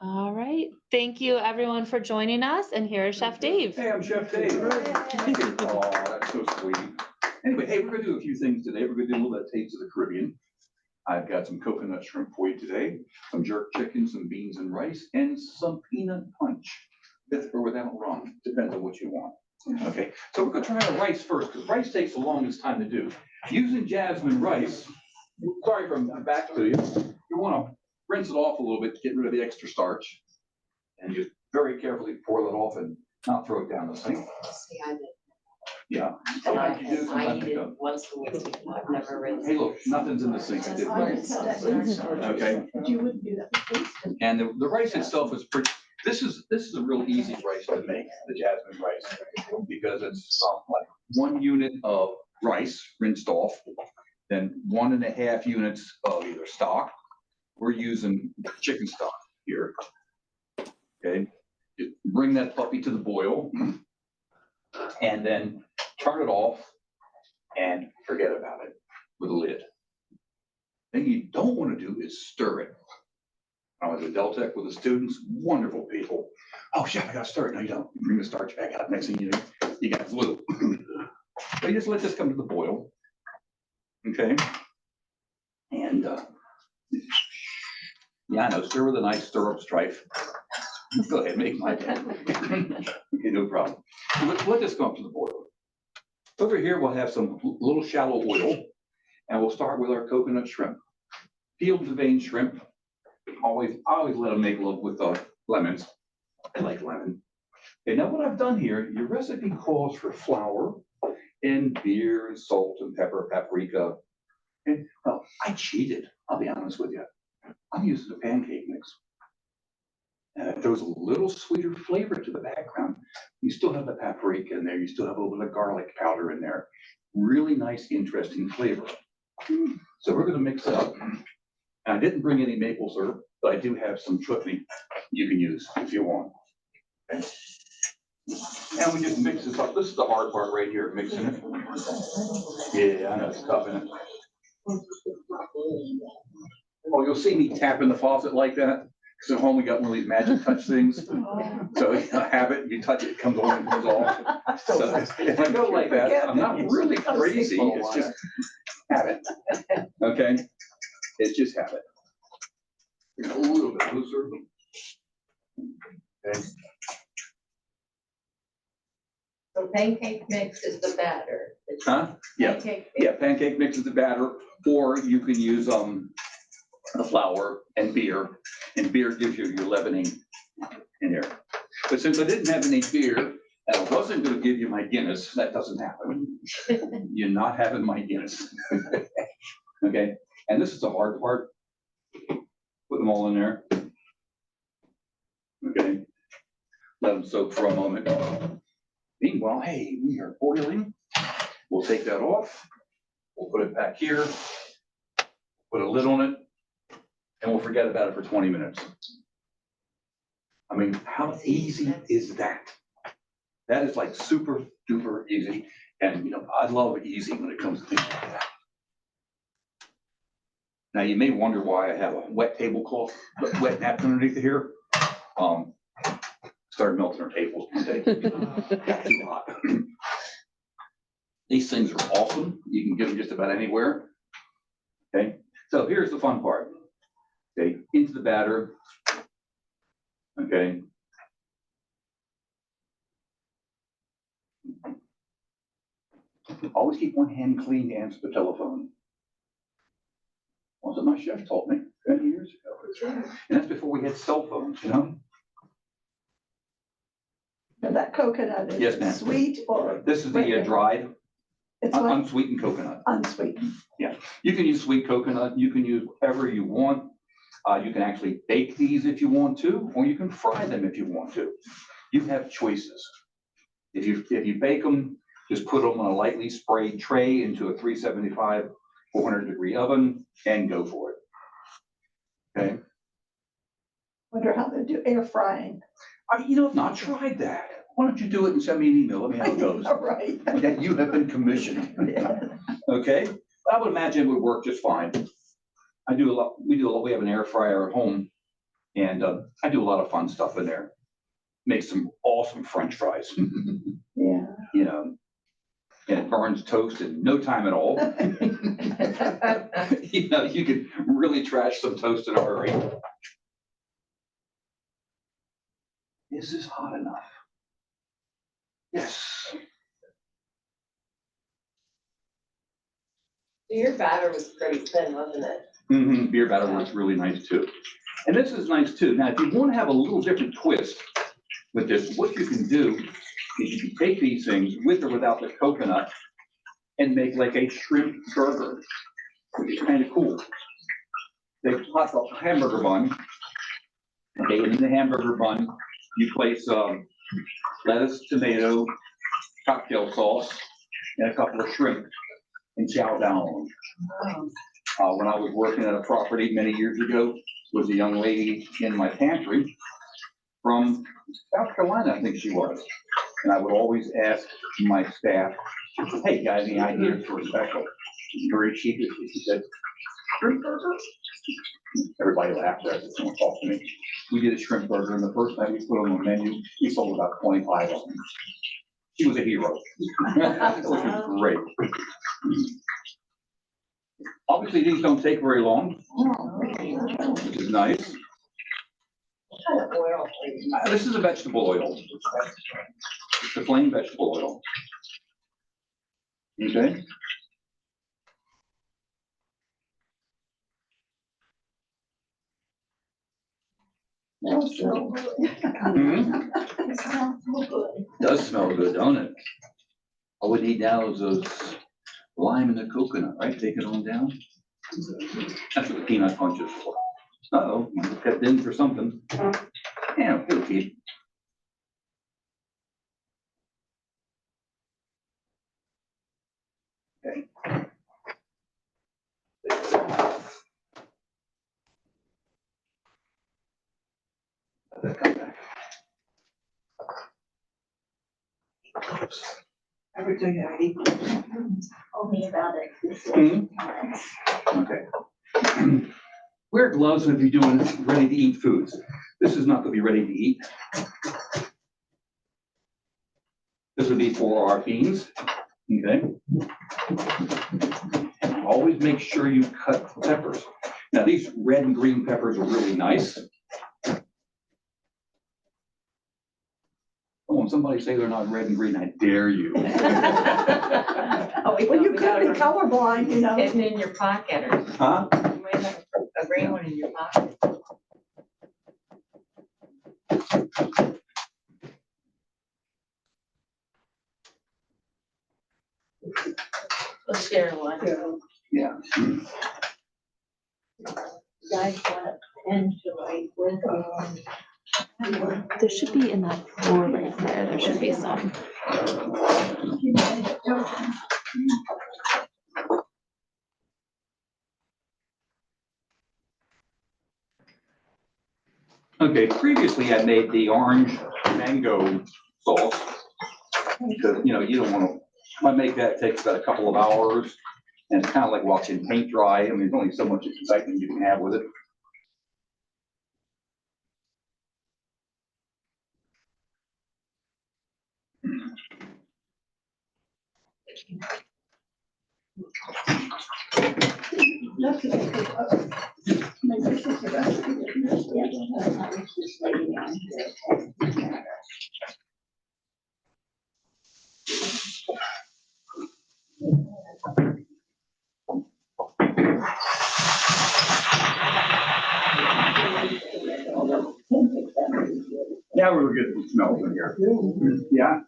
All right. Thank you everyone for joining us. And here is Chef Dave. Hey, I'm Chef Dave. Oh, that's so sweet. Anyway, hey, we're gonna do a few things today. We're gonna do a little bit of Taste of the Caribbean. I've got some coconut shrimp for you today, some jerk chicken, some beans and rice, and some peanut punch, with or without rum, depends on what you want. Okay, so we're gonna try the rice first, because rice takes the longest time to do. Using jasmine rice, sorry for my back to you, you wanna rinse it off a little bit, get rid of the extra starch, and just very carefully pour that off and not throw it down the sink. See, I did. Yeah. And Sometimes you do, I sometimes eat you it don't. once a week. I've never rinsed. Hey, look, nothing's in the sink. I didn't. Okay. You wouldn't do that with this. And the rice itself is pretty, this is a real easy rice to make, the jasmine rice, because it's like 1 unit of rice rinsed off, then 1.5 units of either stock. We're using chicken stock here. Okay, just bring that puppy to the boil, and then turn it off and forget about it with a lid. Thing you don't want to do is stir it. I was at Deltec with the students, wonderful people. Oh, chef, I gotta stir it. No, you don't. You bring the starch back out. Next thing you know, you got glue. So you just let this come to the boil. Okay? And, yeah, I know, stir with a nice stir up strife. Go ahead, make my day. Okay, no problem. Let this go up to the boil. Over here, we'll have some little shallow oil, and we'll start with our coconut shrimp. Peeled and veined shrimp. I always let them make love with lemons. I like lemon. Okay, now what I've done here, your recipe calls for flour and beer and salt and pepper, paprika. And well, I cheated, I'll be honest with you. I'm using a pancake mix. It throws a little sweeter flavor to the background. You still have the paprika in there. You still have a little bit of garlic powder in there. Really nice, interesting flavor. So we're gonna mix it up. And I didn't bring any maple syrup, but I do have some chutney you can use if you want. Okay. And we just mix this up. This is the hard part right here, mixing it. Yeah, I know it's tough, isn't it? Oh, you'll see me tapping the faucet like that. Because at home we got one of these magic touch things. So you have it, you touch it, it comes on and comes off. So if I go like that, I'm not really crazy. It's just habit. Okay? It's just habit. A little bit looser. Okay. So pancake mix is the batter. Huh? Yeah. Pancake mix. Yeah, pancake mix is the batter, or you can use the flour and beer gives you your leavening in there. But since I didn't have any beer, and I wasn't gonna give you my Guinness, that doesn't happen. You're not having my Guinness. Okay, and this is the hard part. Put them all in there. Okay, let them soak for a moment. Meanwhile, hey, we are boiling. We'll take that off. We'll put it back here. Put a lid on it. And we'll forget about it for 20 minutes. I mean, how easy is that? That is like super duper easy. And you know, I love easy when it comes to things like that. Now you may wonder why I have a wet tablecloth, wet napkin underneath here. Started melting our tables one day. Got too hot. These things are awesome. You can get them just about anywhere. Okay, so here's the fun part. Okay, into the batter. Okay. Always keep one hand clean to answer the telephone. Wasn't my chef taught me 20 years ago. And that's before we had cell phones, you know? And that coconut Yes, ma'am. is sweet or? This is the dried, It's what, unsweetened coconut. unsweetened. You can use sweet coconut. You can use whatever you want. You can actually bake these if you want to, or you can fry them if you want to. You have choices. If you bake them, just put them on a lightly sprayed tray into a 375, 400-degree oven and go for it. Okay. Wonder how they do air frying. You know, I've not tried that. Why don't you do it and send me an email? Let me know how it goes. All right. That you have been commissioned. Okay. I would imagine it would work just fine. We do a lot. We have an air fryer at home. And I do a lot of fun stuff in there. Make some awesome French fries, Yeah. you know. And it burns toast in no time at all. You know, you can really trash some toast in a hurry. Is this hot enough? Yes. Your batter was pretty thin, wasn't it? Beer batter works really nice too. And this is nice too. Now, if you want to have a little different twist with this, what you can do is you can take these things with or without the coconut and make like a shrimp burger, which is kind of cool. They hot the hamburger bun. Okay, and in the hamburger bun, you place lettuce, tomato, cocktail sauce, and a couple of shrimp and chow down on them. When I was working at a property many years ago, was a young lady in my pantry from South Carolina, I think she was. And I would always ask my staff, hey, guys, any ideas for a special? Very sheepishly, she said, shrimp burger? Everybody laughed at it, someone talked to me. We did a shrimp burger, and the first night we put it on the menu, we sold about 25 of them. She was a hero, which was great. Obviously, these don't take very long, which is nice. What kind of oil? This is a vegetable oil. It's a plain vegetable oil. Okay? Smells so good. Mhm. It smells so good. Does smell good, don't it? All we need now is those lime and the coconut, right? Take it on down. That's what the peanut punch is for. Uh-oh, kept in for something. Yeah, it'll keep. Okay. Let that come back. Everything I eat. Told me about it. Mhm. Okay. Wear gloves if you're doing ready-to-eat foods. This is not gonna be ready to eat. This would be for our beans, okay? Always make sure you cut peppers. Now, these red and green peppers are really nice. Oh, when somebody say they're not red and green, I dare you. Oh, Well, you could be colorblind, you know. Hidden in your pocket, or Huh? you might have a green one in your pocket. Let's share one. Yeah. Guys want pen to write with. There should be in that drawer right there, there should be some. Okay, previously I made the orange mango sauce. Because, you know, you don't want to, I make that, it takes about a couple of hours. And it's kind of like watching paint dry. I mean, there's only so much excitement you can have with it. That's it. Maybe this is the recipe. Now we were getting some smells in here. Yeah.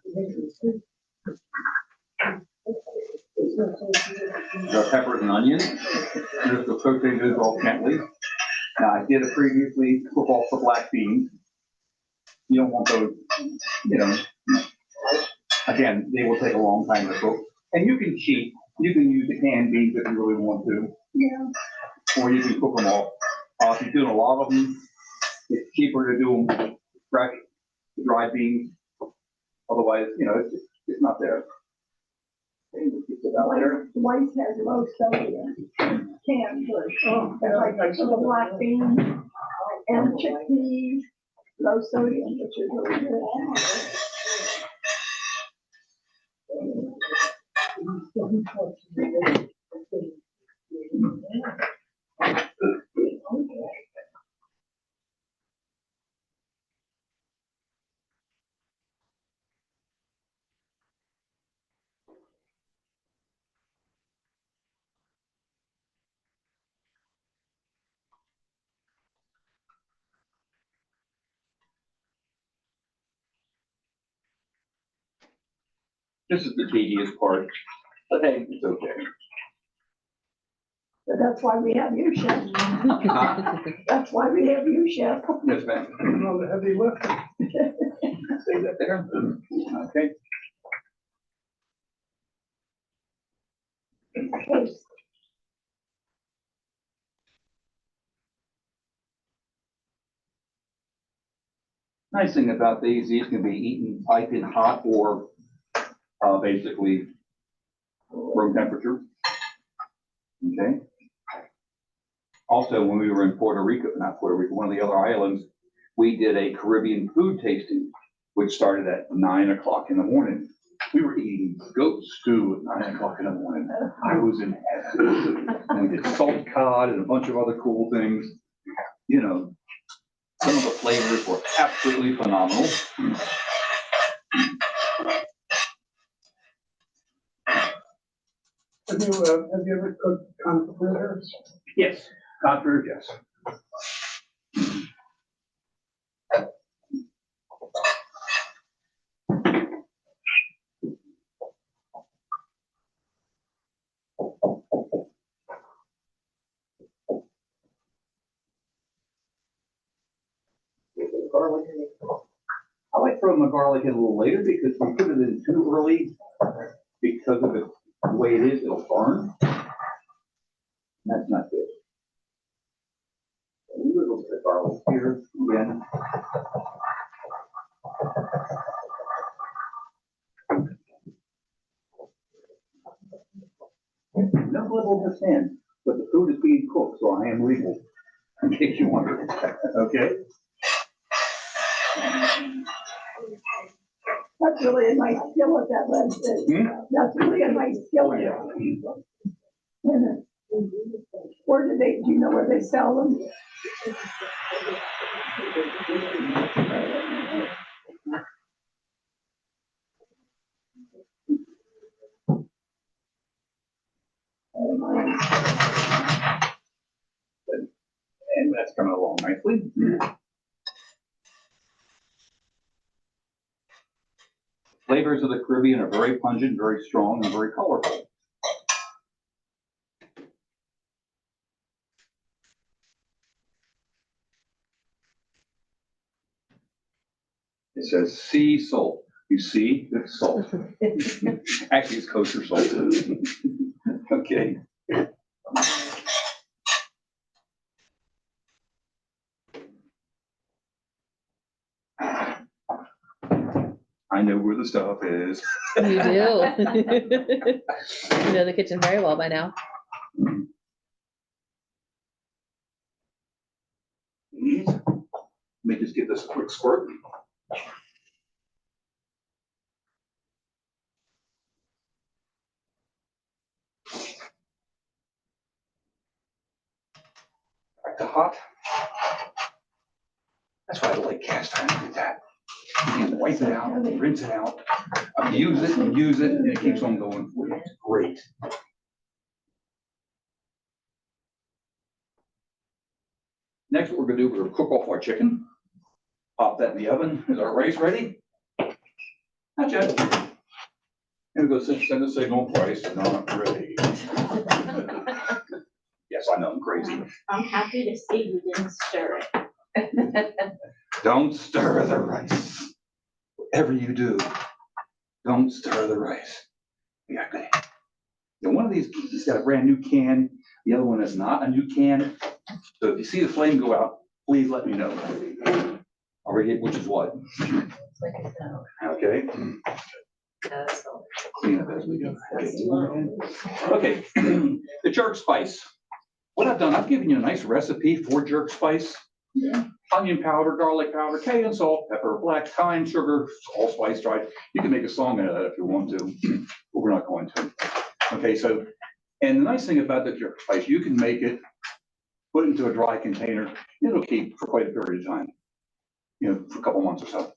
The peppers and onions, just to cook those all gently. Now, I did it previously, cook off the black beans. You don't want those, you know, again, they will take a long time to cook. And you can cheat, you can use the canned beans if you really want to. Yeah. Or you can cook them all. If you're doing a lot of them, it's cheaper to do them fresh, dried beans. Otherwise, you know, it's not there. White has low sodium, canned good. Like the black beans and chickpeas, low sodium, which is really good. This is the tedious part, but hey, it's okay. But that's why we have you, chef. That's why we have you, chef. Yes, ma'am. No, the heavy lifting. Say that there. Okay. Nice thing about these can be eaten piping hot or basically room temperature. Okay. Also, when we were in Puerto Rico, not Puerto Rico, one of the other islands, we did a Caribbean food tasting, which started at 9 o'clock in the morning. We were eating goat stew at 9 o'clock in the morning. I was in heaven. And we did salt cod and a bunch of other cool things. You know, some of the flavors were absolutely phenomenal. Have you ever cooked cod fritters? Yes, cod fritters, yes. Garlic. I like throwing my garlic in a little later because we put it in too early because of it, the way it is, it'll burn. That's not good. A little bit of garlic here again. No level of hand, but the food is being cooked, so I am legal, in case you wonder. Okay? That's really a nice skillet that Len said. That's really a nice skillet. And where do you know where they sell them? And that's coming along nicely. Flavors of the Caribbean are very pungent, very strong, and very colorful. It says sea salt. You see, it's salt. Actually, it's kosher salt. Okay. I know where the stuff is. You do. You know the kitchen very well by now. Let me just give this a quick squirt. Back to hot. That's why I like cast iron with that. You can wipe it out, rinse it out, use it, and it keeps on going for you. It's great. Next, what we're gonna do, we're gonna cook off our chicken. Pop that in the oven. Is our rice ready? Not yet. And go send a signal, rice is not ready. Yes, I know, I'm crazy. I'm happy to see you didn't stir it. Don't stir the rice. Whatever you do, don't stir the rice. Yeah, good. Now, one of these has got a brand new can. The other one is not a new can. So if you see the flame go out, please let me know. I'll forget which is what. Okay. Clean up as we go. Okay, the jerk spice. What I've done, I've given you a nice recipe for jerk spice. onion powder, garlic powder, cayenne salt, pepper, black thyme, sugar, allspice dried. You can make a song out of that if you want to, but we're not going to. Okay, so, and the nice thing about the jerk spice, you can make it, put it into a dry container, and it'll keep for quite a period of time, for a couple months or so.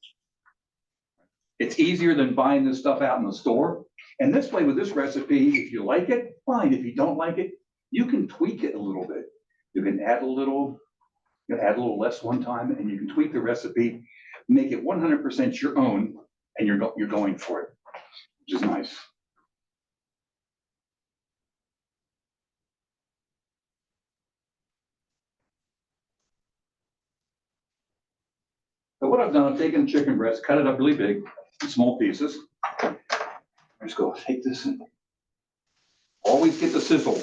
It's easier than buying this stuff out in the store. And this way with this recipe, if you like it, fine. If you don't like it, you can tweak it a little bit. You can add a little less one time, and you can tweak the recipe, make it 100% your own, and you're going for it, which is nice. So what I've done, I've taken chicken breast, cut it up really big, in small pieces. I'm just going to take this and always get the sizzle.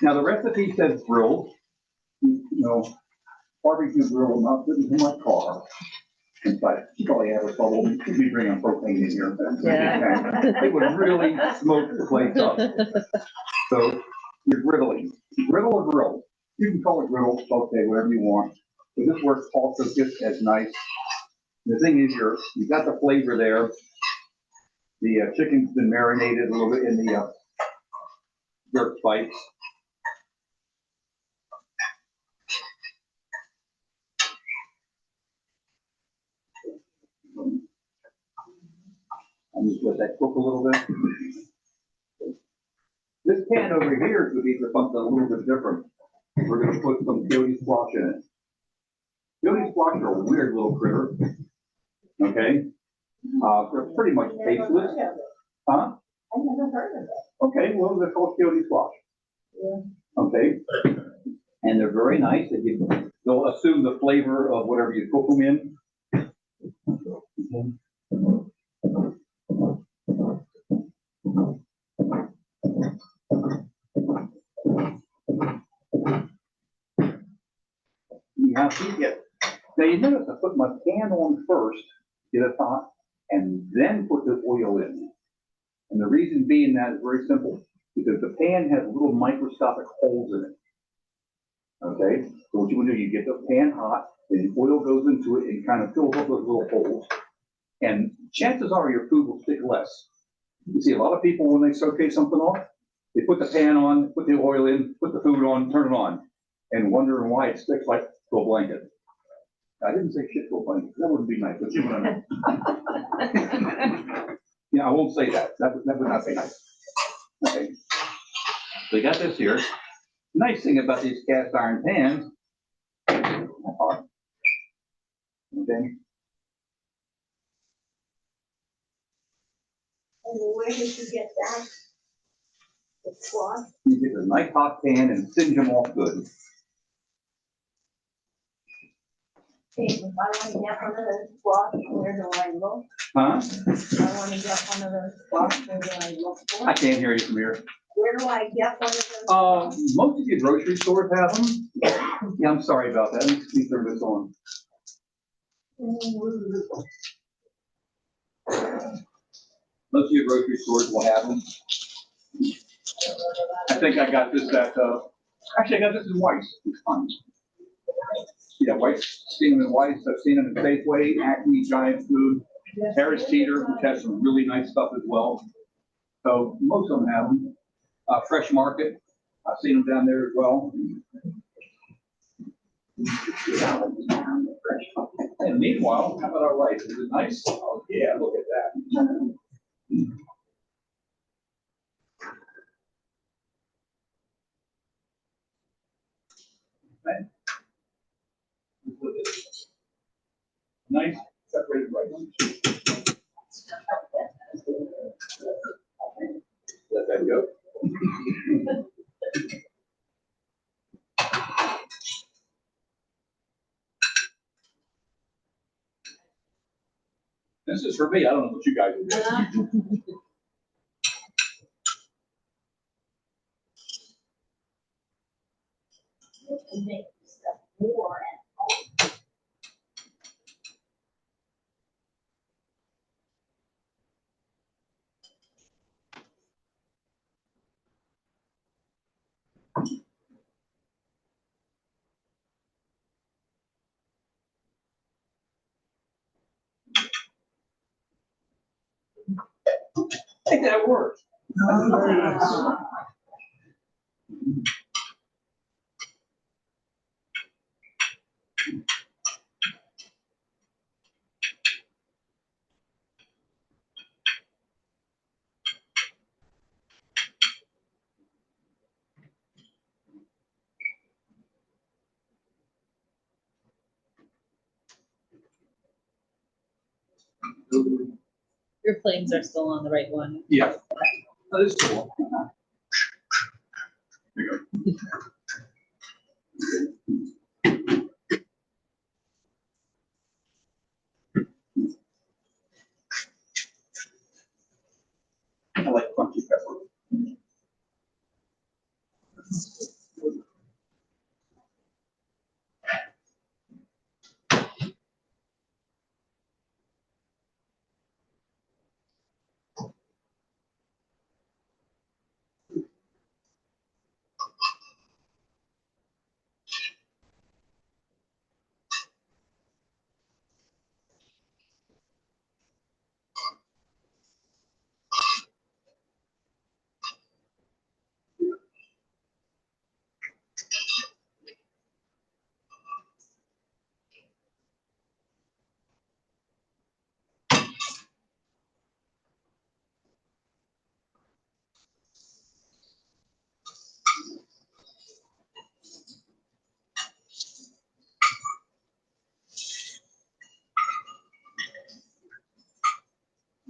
Now the recipe says grilled, barbecue grill will not fit into my car. In fact, you probably have a trouble, me bringing propane in here. Yeah. It would really smoke the place up. So you're griddling, griddle or grill. You can call it griddle, okay, whatever you want. But this works also just as nice. The thing is, you've got the flavor there. The chicken's been marinated a little bit in the jerk spice. I'm just let that cook a little bit. This pan over here is going to be for something a little bit different. We're going to put some peyote squash in it. Peyote squash are a weird little critter. Okay? They're pretty much tasteless. Huh? I never heard of it. Okay, well, they're called peyote squash. Yeah. Okay? And they're very nice. They'll assume the flavor of whatever you cook them in. Now you notice I put my pan on first, get it hot, and then put the oil in. And the reason being that is very simple, because the pan has little microscopic holes in it. Okay, so what you want to do, you get the pan hot, then the oil goes into it and kind of fills up those little holes. And chances are your food will stick less. You see a lot of people when they saute something off, they put the pan on, put the oil in, put the food on, turn it on, and wondering why it sticks like to a blanket. I didn't say shit to a blanket, that wouldn't be nice, but you want to know. Yeah, I won't say that, that would not be nice. Okay, so you got this here. Nice thing about these cast iron pans, okay, And where did you get that? The squash? you get a nice hot pan and singe them off good. If I want to get one of those squash, where do I look? Huh? If I want to get one of those squash, where do I look for? I can't hear you from here. Where do I get one of those? Most of your grocery stores have them. Yeah, I'm sorry about that. Let me turn this on. Most of your grocery stores will have them. I think I got this at, actually I got this in Weis. It's fun. Yeah, Weis, seen them in Weis. I've seen them in Safeway, Acme, Giant Food, Harris Teeter, which has some really nice stuff as well. So most of them have them. Fresh Market, I've seen them down there as well. And meanwhile, how about our rice? Is it nice? Oh, yeah, look at that. Okay. Nice separated rice. Let that go. This is for me. I don't know what you guys do. Make stuff more. I think that works. Very nice. Your flames are still on the right one. Yeah. That is cool. There you go. I like crunchy pepper.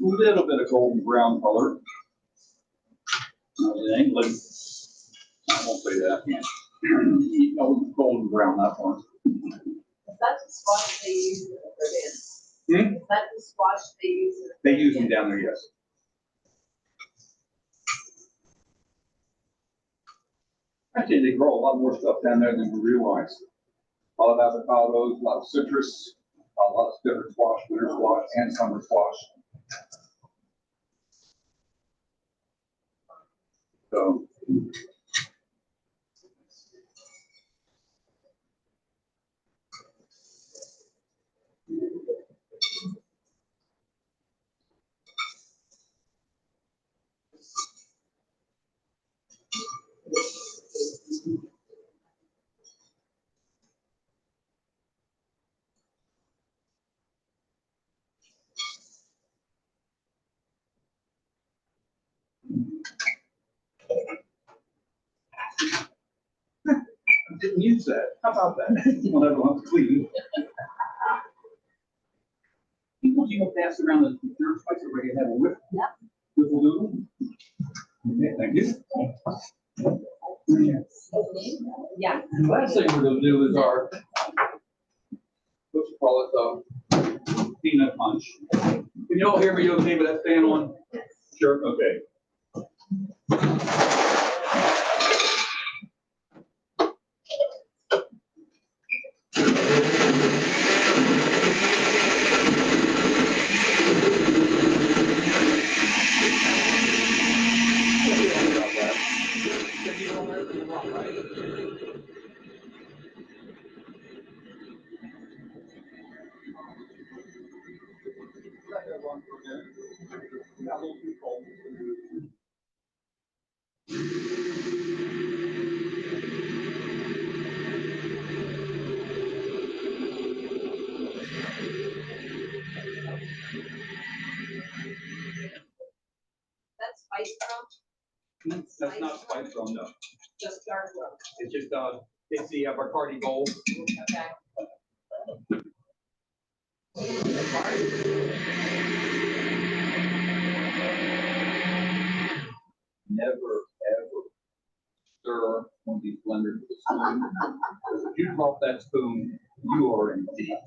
A little bit of golden brown color. In England, I won't say that. You know, golden brown, that one. Is that the squash they use in Berlin? Is that the squash they use? They use them down there, yes. Actually, they grow a lot more stuff down there than we realize. A lot of avocados, a lot of citrus, a lot of different squash, winter squash, and summer squash. So. Didn't use that. How about that? We'll never have to clean. People, you go pass around the dirt twice a day and have a whip. Yeah. Whipple doodle. Okay, thank you. Yeah. The last thing we're gonna do is our, let's call it, peanut punch. Can you all hear me okay with that fan on? Sure, okay. That's spice rum, That's not spice rum, no. just dark rum. It's just, it's the Bacardi Gold. Okay. Never, ever stir one of these blenders with a spoon. Because if you drop that spoon, you are in deep.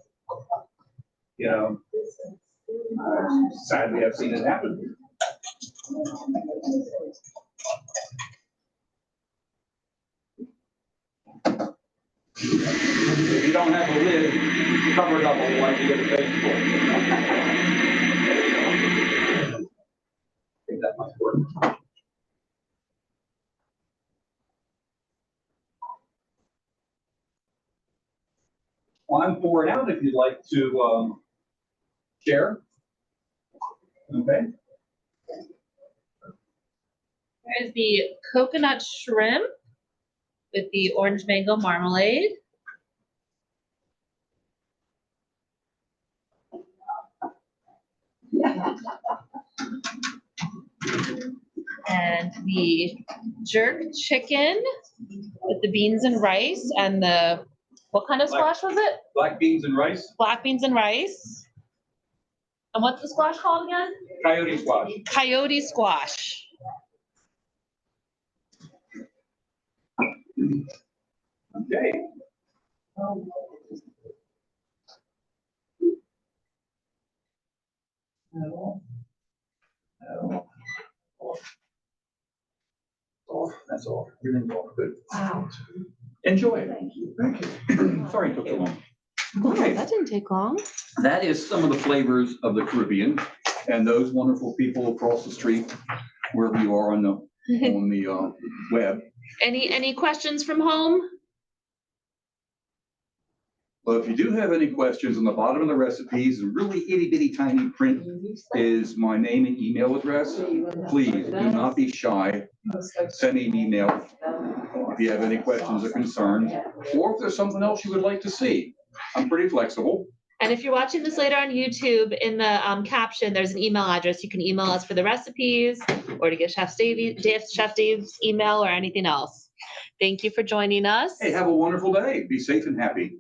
You know, and we have seen it happen. If you don't have a lid, cover it up otherwise you get a face full. I think that might work. Well, I'm pouring out if you'd like to share. Okay. There's the coconut shrimp with the orange mango marmalade. And the jerk chicken with the beans and rice and the, what kind of squash was it? Black beans and rice, Black beans and rice. And what's the squash called again? coyote squash. Coyote squash. Okay. That's all. Everything's all good. Wow. Enjoy it. Thank you. Thank you. Sorry it took so long. Oh, Okay. that didn't take long. That is some of the flavors of the Caribbean and those wonderful people across the street, wherever you are on the web. Any questions from home? Well, if you do have any questions, on the bottom of the recipes, in really itty bitty tiny print is my name and email address. Please do not be shy. Send me an email if you have any questions or concerns, or if there's something else you would like to see. I'm pretty flexible. And if you're watching this later on YouTube, in the caption, there's an email address. You can email us for the recipes or to get Chef Dave's email or anything else. Thank you for joining us. Hey, have a wonderful day. Be safe and happy.